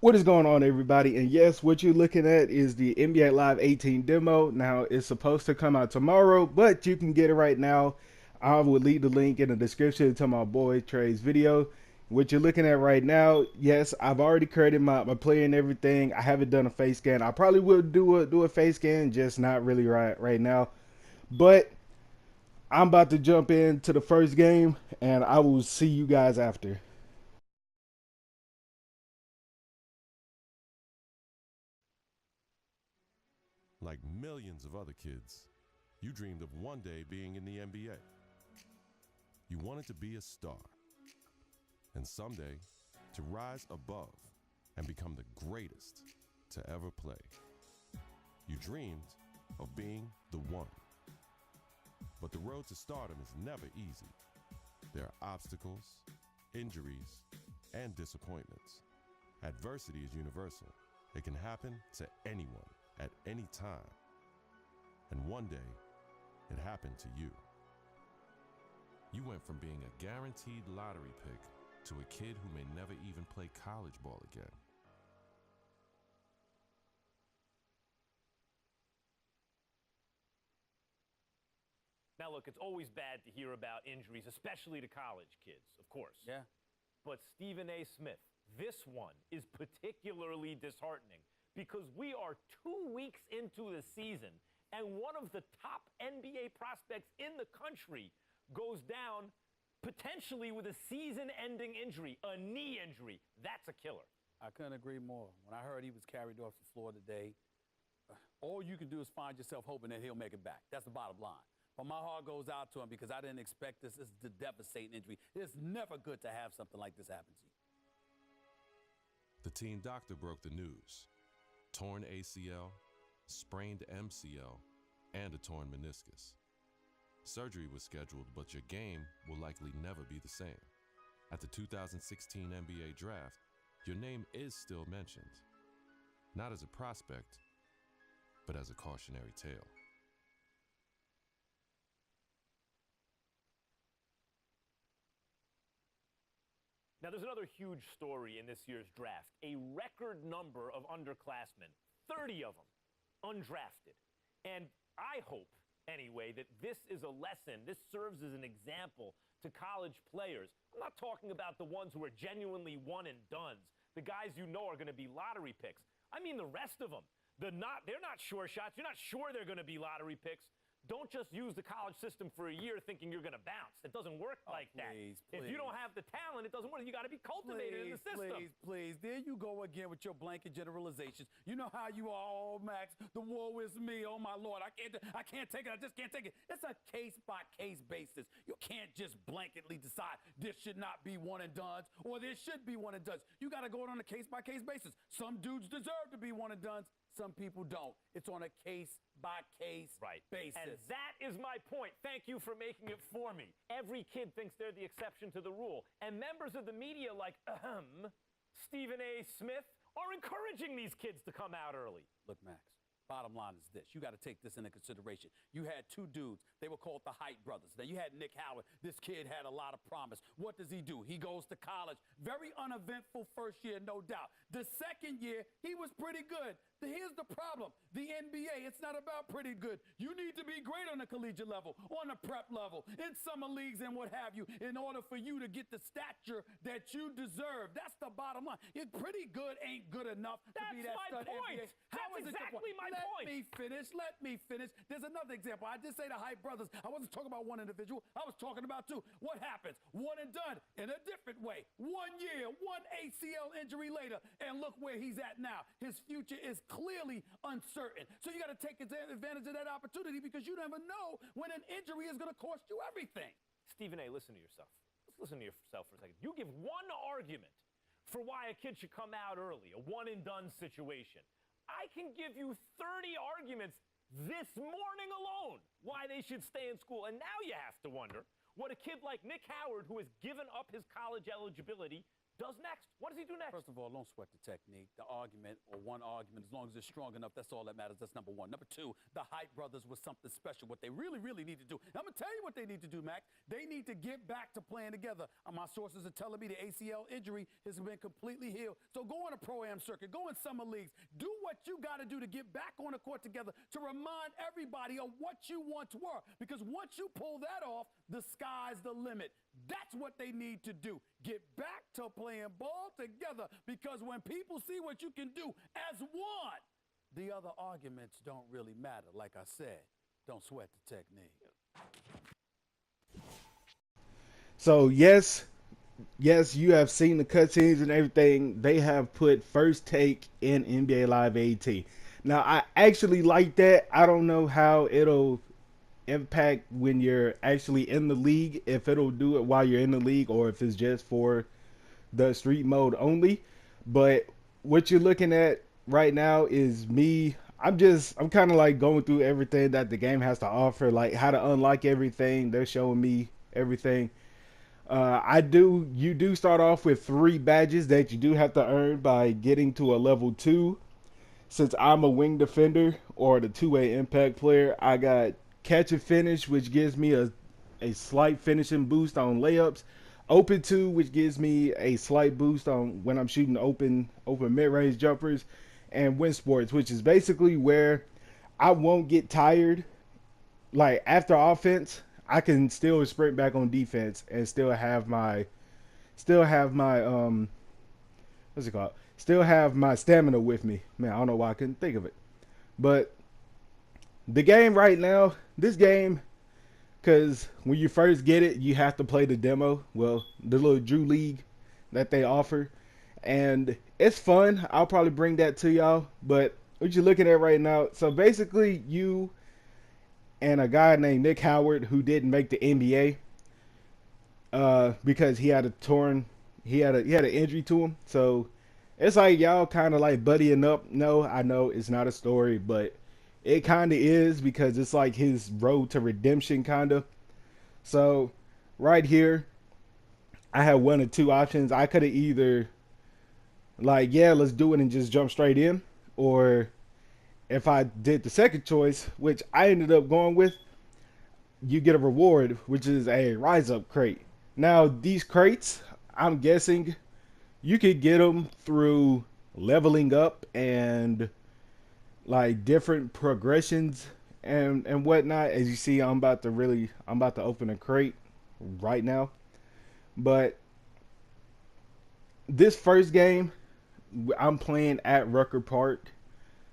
What is going on, everybody? And yes, what you're looking at is the NBA Live 18 demo. Now, it's supposed to come out tomorrow, but you can get it right now. I will leave the link in the description to my boy Trey's video. What you're looking at right now, yes, I've already created my player and everything. I haven't done a face scan. I probably will do a face scan, just not really right now. But I'm about to jump into the first game, and I will see you guys after. Like millions of other kids, you dreamed of one day being in the NBA. You wanted to be a star, and someday to rise above and become the greatest to ever play. You dreamed of being the one. But the road to stardom is never easy. There are obstacles, injuries, and disappointments. Adversity is universal. It can happen to anyone at any time. And one day, it happened to you. You went from being a guaranteed lottery pick to a kid who may never even play college ball again. Now, look, it's always bad to hear about injuries, especially to college kids, of course. Yeah. But Stephen A. Smith, this one is particularly disheartening because we are 2 weeks into the season, and one of the top NBA prospects in the country goes down potentially with a season-ending injury, a knee injury. That's a killer. I couldn't agree more. When I heard he was carried off the floor today, all you can do is find yourself hoping that he'll make it back. That's the bottom line. But my heart goes out to him because I didn't expect this. This is a devastating injury. It's never good to have something like this happen to you. The team doctor broke the news. Torn ACL, sprained MCL, and a torn meniscus. Surgery was scheduled, but your game will likely never be the same. At the 2016 NBA draft, your name is still mentioned. Not as a prospect, but as a cautionary tale. Now, there's another huge story in this year's draft. A record number of underclassmen, 30 of them, undrafted. And I hope, anyway, that this is a lesson. This serves as an example to college players. I'm not talking about the ones who are genuinely one and dones, the guys you know are going to be lottery picks. I mean the rest of them. They're not sure shots. You're not sure they're going to be lottery picks. Don't just use the college system for a year thinking you're going to bounce. It doesn't work like that. Please. If you don't have the talent, it doesn't work. You got to be cultivated in the system. Please. There you go again with your blanket generalizations. You know how you are, oh, Max, the woe is me. Oh, my Lord, I can't take it. I just can't take it. It's a case-by-case basis. You can't just blanketly decide this should not be one and dones or this should be one and dones. You got to go on a case-by-case basis. Some dudes deserve to be one and dones. Some people don't. It's on a case-by-case basis. And that is my point. Thank you for making it for me. Every kid thinks they're the exception to the rule. And members of the media like, Stephen A. Smith, are encouraging these kids to come out early. Look, Max, bottom line is this. You got to take this into consideration. You had two dudes. They were called the Height brothers. Now, you had Nick Howard. This kid had a lot of promise. What does he do? He goes to college. Very uneventful first year, no doubt. The second year, he was pretty good. Here's the problem. The NBA, it's not about pretty good. You need to be great on the collegiate level, on the prep level, in summer leagues and what have you, in order for you to get the stature that you deserve. That's the bottom line. It's pretty good ain't good enough to be that stud NBA. That's exactly my point. Let me finish. There's another example. I did say the Hype brothers. I wasn't talking about one individual. I was talking about two. What happens? One and done in a different way. 1 year, one ACL injury later, and look where he's at now. His future is clearly uncertain. So you got to take advantage of that opportunity because you never know when an injury is going to cost you everything. Stephen A., listen to yourself. Let's listen to yourself for a second. You give one argument for why a kid should come out early, a one-and-done situation. I can give you 30 arguments this morning alone why they should stay in school. And now you have to wonder what a kid like Nick Howard, who has given up his college eligibility, does next. What does he do next? First of all, don't sweat the technique. The argument, or one argument, as long as it's strong enough, that's all that matters. That's number one. Number two, the Hype Brothers was something special. What they really, really need to do. I'm going to tell you what they need to do, Mac. They need to get back to playing together. My sources are telling me the ACL injury has been completely healed. So go on a Pro-Am circuit. Go in summer leagues. Do what you got to do to get back on the court together to remind everybody of what you once were. Because once you pull that off, the sky's the limit. That's what they need to do. Get back to playing ball together, because when people see what you can do as one, the other arguments don't really matter. Like I said, don't sweat the technique. So yes, you have seen the cutscenes and everything. They have put First Take in NBA Live 18. Now I actually like that. I don't know how it'll impact when you're actually in the league, if it'll do it while you're in the league or if it's just for the street mode only. But what you're looking at right now is me. I'm kind of like going through everything that the game has to offer, like how to unlock everything. They're showing me everything. You do start off with 3 badges that you do have to earn by getting to a level 2. Since I'm a wing defender or the two-way impact player, I got catch and finish, which gives me a slight finishing boost on layups. Open 2, which gives me a slight boost on when I'm shooting open mid-range jumpers. And win sports, which is basically where I won't get tired. Like after offense, I can still sprint back on defense and still have my what's it called? Still have my stamina with me. Man, I don't know why I couldn't think of it. But the game right now, this game, because when you first get it, you have to play the demo. Well, the little Drew League that they offer. And it's fun. I'll probably bring that to y'all. But what you're looking at right now, so basically you and a guy named Nick Howard, who didn't make the NBA because he had an injury to him. So it's like y'all kind of like buddying up. No, I know it's not a story, but it kind of is, because it's like his road to redemption kind of. So right here, I had one of 2 options. I could have either like, yeah, let's do it and just jump straight in, or if I did the second choice, which I ended up going with, you get a reward, which is a rise up crate. Now these crates, I'm guessing you could get them through leveling up and like different progressions and whatnot. As you see, I'm about to open a crate right now. But this first game, I'm playing at Rucker Park.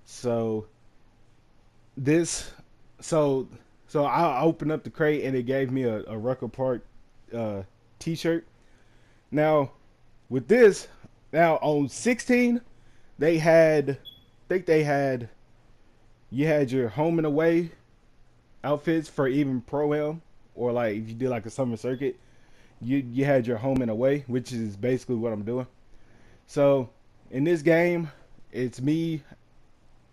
So so I opened up the crate and it gave me a Rucker Park t-shirt. Now with this, now on 16, they had, I think they had, you had your home and away outfits for even Pro-Am, or like if you did like a summer circuit, you had your home and away, which is basically what I'm doing. So in this game, it's me.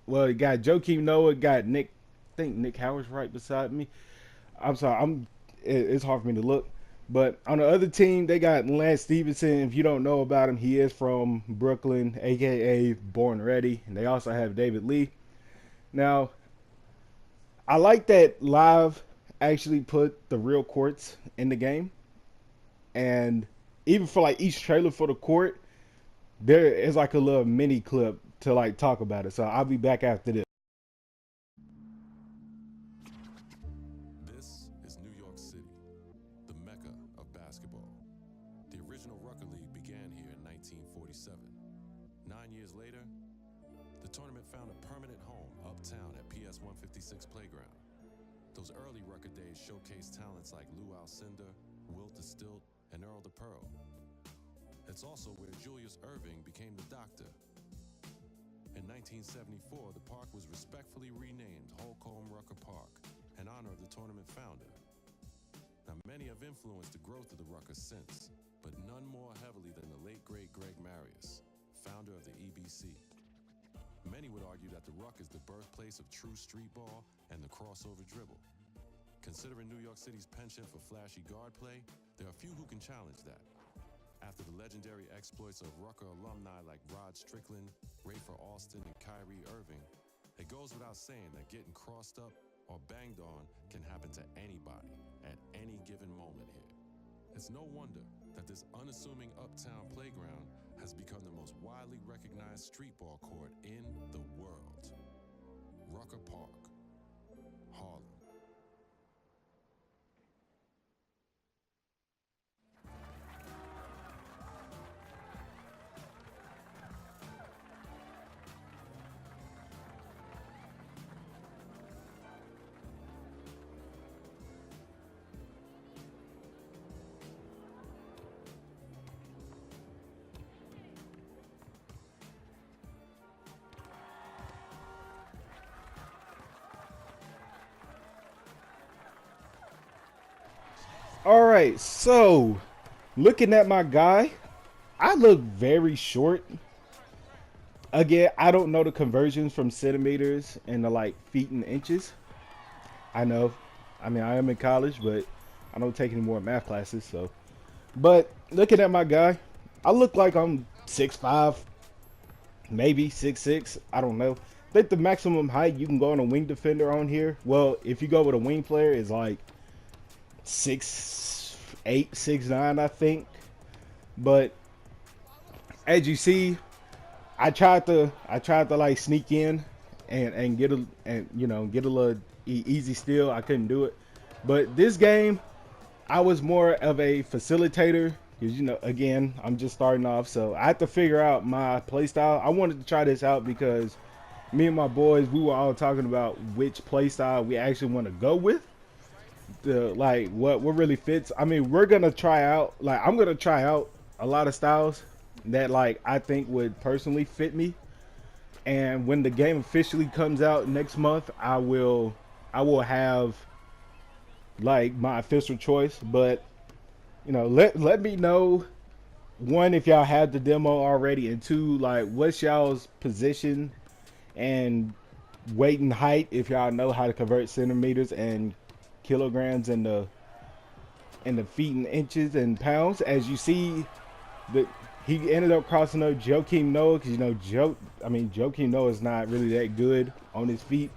Well, it got Joakim Noah, got Nick. I think Nick Howard's right beside me. I'm sorry, it's hard for me to look. But on the other team, they got Lance Stevenson. If you don't know about him, he is from Brooklyn, aka Born Ready. And they also have David Lee. Now, I like that Live actually put the real courts in the game. And even for like each trailer for the court, there is like a little mini clip to like talk about it. So I'll be back after this. This is New York City, the mecca of basketball. The original Rucker League began here in 1947. 9 years later, the tournament found a permanent home uptown at PS 156 Playground. Those early Rucker days showcased talents like Lou Alcindor, Wilt the Stilt, and Earl the Pearl. It's also where Julius Erving became the Doctor. In 1974, the park was respectfully renamed Holcomb Rucker Park in honor of the tournament founder. Now, many have influenced the growth of the Rucker since, but none more heavily than the late great Greg Marius, founder of the EBC. Many would argue that the Ruck is the birthplace of true street ball and the crossover dribble. Considering New York City's penchant for flashy guard play, there are few who can challenge that. After the legendary exploits of Rucker alumni like Rod Strickland, Rafer Alston, and Kyrie Irving, it goes without saying that getting crossed up or banged on can happen to anybody at any given moment here. It's no wonder that this unassuming uptown playground has become the most widely recognized streetball court in the world. Rucker Park, Harlem. All right, so looking at my guy, I look very short. Again, I don't know the conversions from centimeters and the like feet and inches. I know, I mean, I am in college, but I don't take any more math classes. So, but looking at my guy, I look like I'm 6'5", maybe 6'6". I don't know. I think the maximum height you can go on a wing defender on here. Well, if you go with a wing player, is like 6'8", 6'9", I think. But as you see, I tried to like sneak in and get a get a little easy steal. I couldn't do it. But this game, I was more of a facilitator because again, I'm just starting off, so I had to figure out my play style. I wanted to try this out because me and my boys, we were all talking about which play style we actually want to go with. Like what really fits. I mean, we're gonna try out. Like I'm gonna try out a lot of styles that like I think would personally fit me. And when the game officially comes out next month, I will have like my official choice. But let me know, one, if y'all have the demo already, and two, like what's y'all's position and weight and height, if y'all know how to convert centimeters and kilograms and the feet and inches and pounds. As you see, that he ended up crossing up Joakim Noah because Joakim Noah is not really that good on his feet.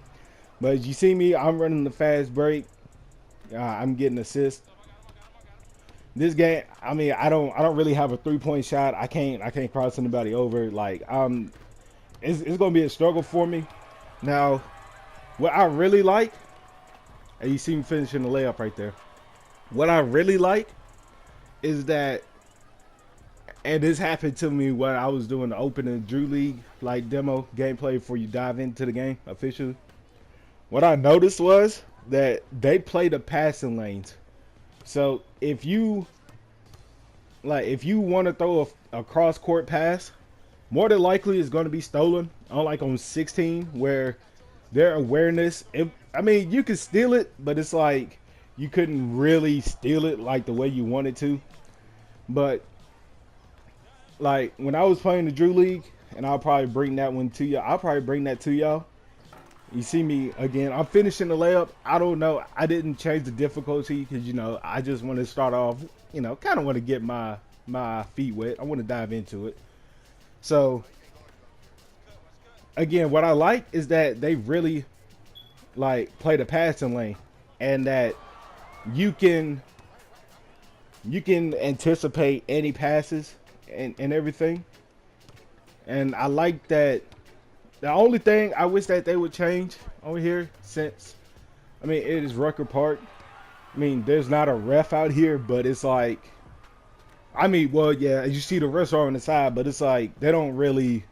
But as you see me, I'm running the fast break. I'm getting assists. This game, I mean, I don't really have a 3-point shot. I can't cross anybody over. Like it's gonna be a struggle for me. Now, what I really like, and you see me finishing the layup right there. What I really like is that, and this happened to me when I was doing the opening Drew League like demo gameplay before you dive into the game officially. What I noticed was that they play the passing lanes. So if you want to throw a cross court pass, more than likely it's going to be stolen. Unlike on 16, where their awareness, I mean, you can steal it, but it's like you couldn't really steal it like the way you wanted to. But like when I was playing the Drew League, and I'll probably bring that one to y'all. You see me again. I'm finishing the layup. I don't know. I didn't change the difficulty because I just want to start off. Kind of want to get my feet wet. I want to dive into it. So again, what I like is that they really like play the passing lane, and that you can anticipate any passes and everything. And I like that. The only thing I wish that they would change over here, since I mean it is Rucker Park. I mean, there's not a ref out here, but it's like, I mean, well, yeah, you see the refs are on the side, but it's like they don't really.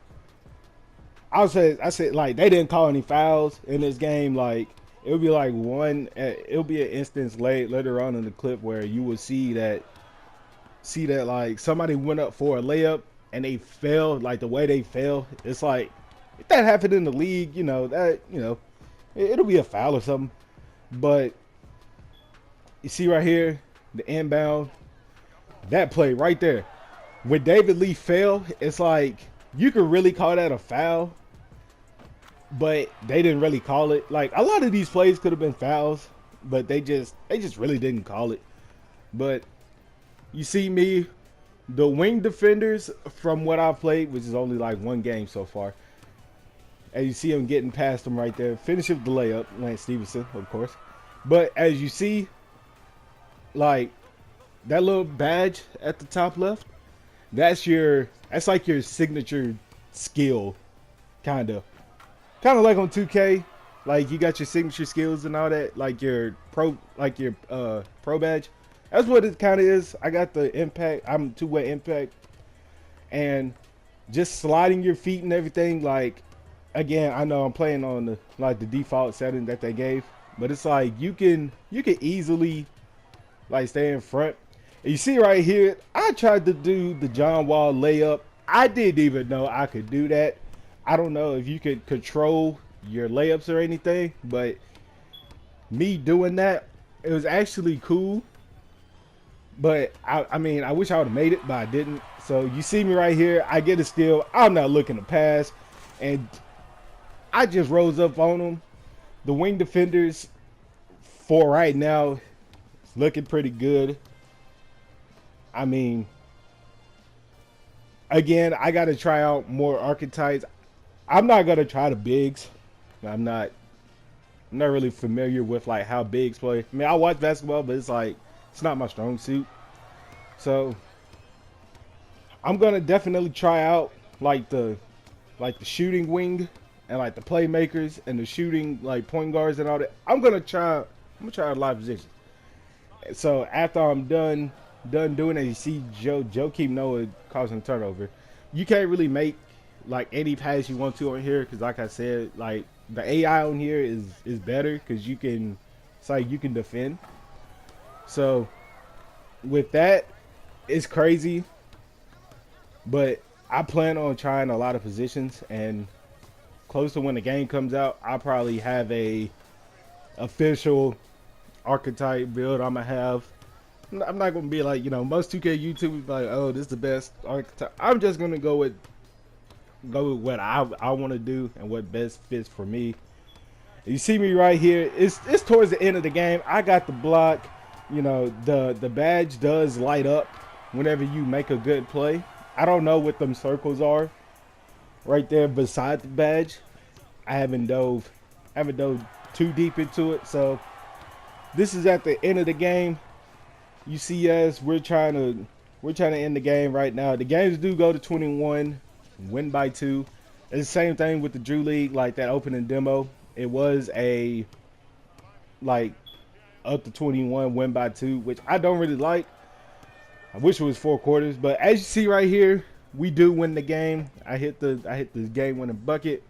I said like they didn't call any fouls in this game. Like it would be like one. It'll be an instance later on in the clip where you will see that like somebody went up for a layup and they fell. Like the way they fell, it's like if that happened in the league, it'll be a foul or something. But you see right here, the inbound, that play right there, when David Lee fell, it's like you could really call that a foul, but they didn't really call it. Like a lot of these plays could have been fouls, but they just really didn't call it. But you see me The wing defenders, from what I've played, which is only like one game so far, and you see him getting past them right there. Finish with the layup, Lance Stevenson, of course. But as you see, like that little badge at the top left, that's like your signature skill, kind of like on 2K. Like you got your signature skills and all that, like your pro badge. That's what it kind of is. I got the impact. I'm two-way impact, and just sliding your feet and everything. Like again, I know I'm playing on the default setting that they gave, but it's like you can easily like stay in front. And you see right here, I tried to do the John Wall layup. I didn't even know I could do that. I don't know if you could control your layups or anything, but me doing that, it was actually cool. But I mean, I wish I would have made it, but I didn't. So you see me right here. I get a steal. I'm not looking to pass, and I just rose up on them. The wing defenders for right now, it's looking pretty good. I mean, again, I got to try out more archetypes. I'm not gonna try the bigs. I'm not really familiar with like how bigs play. I mean, I watch basketball, but it's like it's not my strong suit. So I'm gonna definitely try out like the shooting wing and like the playmakers and the shooting like point guards and all that. I'm gonna try a lot of positions. So after I'm done doing it, you see Joe keep Noah causing turnover. You can't really make like any pass you want to on here because, like I said, like the AI on here is better because it's like you can defend. So with that, it's crazy, but I plan on trying a lot of positions, and close to when the game comes out, I'll probably have a official archetype build I'm gonna have. I'm not gonna be like, most 2K YouTubers like, oh, this is the best archetype. I'm just gonna go with what I want to do and what best fits for me. You see me right here. It's towards the end of the game. I got the block. The badge does light up whenever you make a good play. I don't know what them circles are right there beside the badge. I haven't dove too deep into it. So this is at the end of the game. You see us. We're trying to end the game right now. The games do go to 21. Win by 2. It's the same thing with the Drew League, like that opening demo. It was a like up to 21, win by 2, which I don't really like. I wish it was 4 quarters, but as you see right here, we do win the game. I hit the game winning bucket.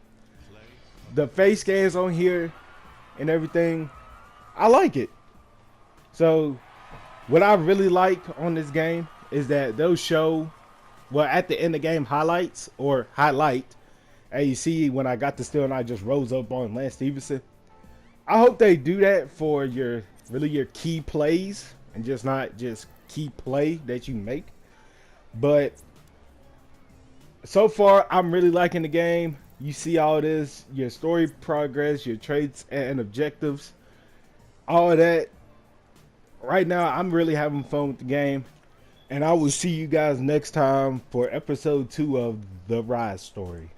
The face scans on here and everything, I like it. So what I really like on this game is that they'll show, well, at the end of the game, highlights or highlight. And you see when I got the steal and I just rose up on Lance Stevenson. I hope they do that for your key plays and just not just key play that you make. But so far, I'm really liking the game. You see all this, your story progress, your traits and objectives, all of that. Right now, I'm really having fun with the game. And I will see you guys next time for episode 2 of The Rise Story.